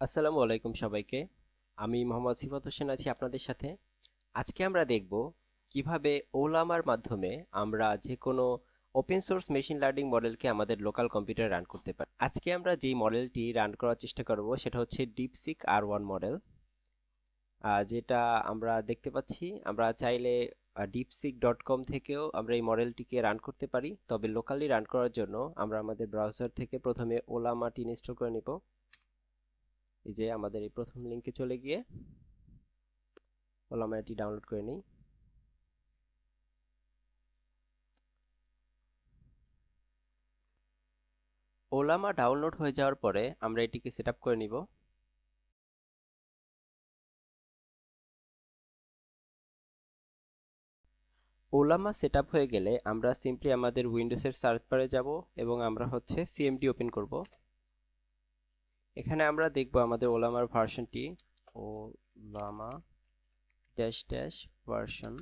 আসসালামু আলাইকুম সবাইকে। আমি মোহাম্মদ সিফাত হোসেন আছি আপনাদের সাথে। আজকে আমরা দেখব কিভাবে ওলামার মাধ্যমে আমরা যে কোনো ওপেন সোর্স মেশিন লার্নিং মডেলকে আমাদের লোকাল কম্পিউটারে রান করতে পারি। আজকে আমরা যেই মডেলটি রান করার চেষ্টা করব সেটা হচ্ছে ডিপসিক R1 মডেল, যেটা আমরা দেখতে পাচ্ছি। আমরা চাইলে deepseek.com থেকেও আমরা এই মডেলটিকে রান করতে পারি, তবে লোকালি রান করার জন্য আমরা আমাদের ব্রাউজার থেকে প্রথমে ওলামাটি ইনস্টল করে নিব। এই যে আমাদের এই প্রথম লিঙ্কে চলে গিয়ে ওলামা এটি ডাউনলোড করে নিই। ওলামা ডাউনলোড হয়ে যাওয়ার পরে আমরা এটিকে সেট আপ করে নিব। ওলামা সেট আপ হয়ে গেলে আমরা সিম্পলি আমাদের উইন্ডোজের সার্চ বারে যাব এবং আমরা হচ্ছে সিএমডি ওপেন করব। এখানে আমরা দেখব আমাদের ওলামার ভার্সনটি ওলামা ড্যাশ ড্যাশ ভার্সন।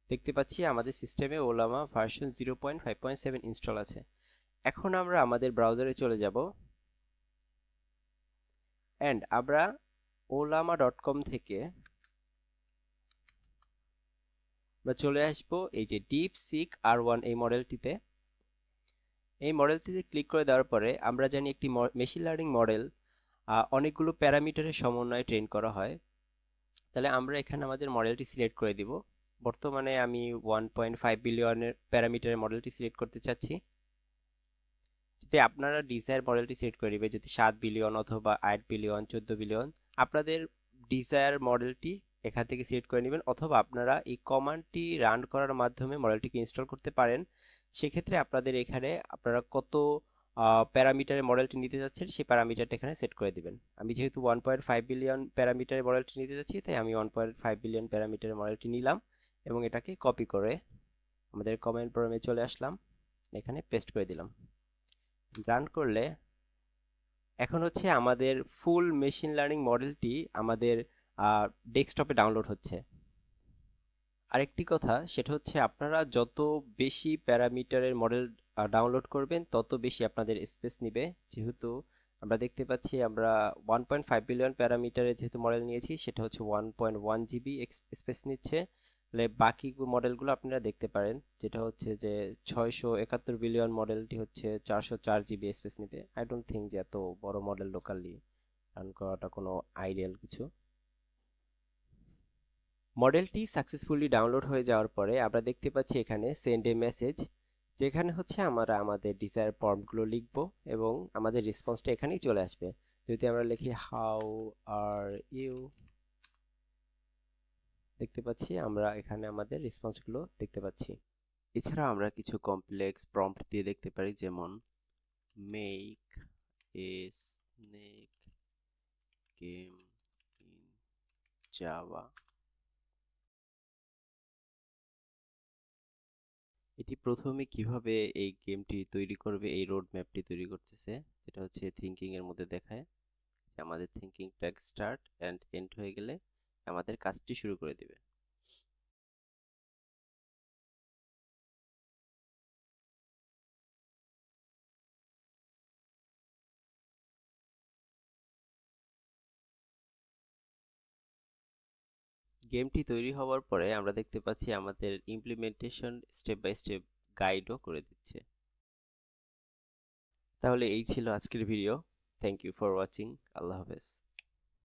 দেখতে পাচ্ছি আমাদের সিস্টেমে ওলামা ভার্সন 0.5.7 ইনস্টল আছে। এখন আমরা আমাদের ব্রাউজারে চলে যাব অ্যান্ড আমরা olama.com থেকে আমরা চলে আসব এই যে ডিপসিক R1 এই মডেলটিতে। এই মডেলটিতে ক্লিক করে দেওয়ার পরে আমরা জানি একটি মেশিন লার্নিং মডেল অনেকগুলো প্যারামিটারের সমন্বয়ে ট্রেন করা হয়। তাহলে আমরা এখানে আমাদের মডেলটি সিলেক্ট করে দিব। বর্তমানে আমি 1.5 বিলিয়নের প্যারামিটারের মডেলটি সিলেক্ট করতে চাচ্ছি। যদি আপনারা ডিজায়ার মডেলটি সিলেক্ট করে নেবে, যদি 7 বিলিয়ন অথবা 8 বিলিয়ন 14 বিলিয়ন, আপনাদের ডিজায়ার মডেলটি এখান থেকে সিলেক্ট করে নেবেন, অথবা আপনারা এই কমান্ডটি রান করার মাধ্যমে মডেলটিকে ইনস্টল করতে পারেন। সেক্ষেত্রে আপনাদের এখানে আপনারা কত প্যারামিটারের মডেলটি নিতে যাচ্ছেন সেই প্যারামিটারটা এখানে সেট করে দিবেন। আমি যেহেতু 1.5 বিলিয়ন প্যারামিটারের মডেলটি নিতে যাচ্ছি, তাই আমি 1.5 বিলিয়ন প্যারামিটারের মডেলটি নিলাম এবং এটাকে কপি করে আমাদের কমেন্ট প্রোগ্রামে চলে আসলাম, এখানে পেস্ট করে দিলাম। রান করলে এখন হচ্ছে আমাদের ফুল মেশিন লার্নিং মডেলটি আমাদের ডেস্কটপে ডাউনলোড হচ্ছে। আরেকটি কথা, সেটা হচ্ছে আপনারা যত বেশি প্যারামিটারের মডেল ডাউনলোড করবেন তত বেশি আপনাদের স্পেস নিবে। যেহেতু আমরা দেখতে পাচ্ছি আমরা 1.5 বিলিয়ন প্যারামিটারের যেহেতু মডেল নিয়েছি, সেটা হচ্ছে 1.1 জিবি স্পেস নিচ্ছে। তাহলে বাকি মডেলগুলো আপনারা দেখতে পারেন, যেটা হচ্ছে যে 671 বিলিয়ন মডেলটি হচ্ছে 404 জিবি স্পেস নিবে। আই ডোন্ট থিঙ্ক যে এত বড় মডেল লোকালি রান করাটা কোনো আইডিয়াল কিছু। মডেলটি সাকসেসফুলি ডাউনলোড হয়ে যাওয়ার পরে আমরা দেখতে পাচ্ছি এখানে সেন্ড এ মেসেজ, যেখানে হচ্ছে আমরা আমাদের ডিজায়ার প্রম্পটগুলো লিখব এবং আমাদের রেসপন্সটা এখানেই চলে আসবে। যদি আমরা লিখি হাউ আর ইউ, দেখতে পাচ্ছি আমরা এখানে আমাদের রেসপন্সগুলো দেখতে পাচ্ছি। এছাড়া আমরা কিছু কমপ্লেক্স প্রম্পট দিয়ে দেখতে পারি, যেমন make a snake game in Java. এটি প্রথমে কিভাবে এই গেমটি তৈরি করবে এই রোড ম্যাপটি তৈরি করতেছে, যেটা হচ্ছে থিঙ্কিং এর মধ্যে দেখায়। আমাদের thinking tag start end end হয়ে গেলে আমাদের কাজটি শুরু করে দিবে। গেমটি তৈরি হওয়ার পরে আমরা দেখতে পাচ্ছি আমাদের ইমপ্লিমেন্টেশন স্টেপ বাই স্টেপ গাইডও করে দিচ্ছে। তাহলে এই ছিল আজকের video. Thank you for watching. আল্লাহ হাফেজ।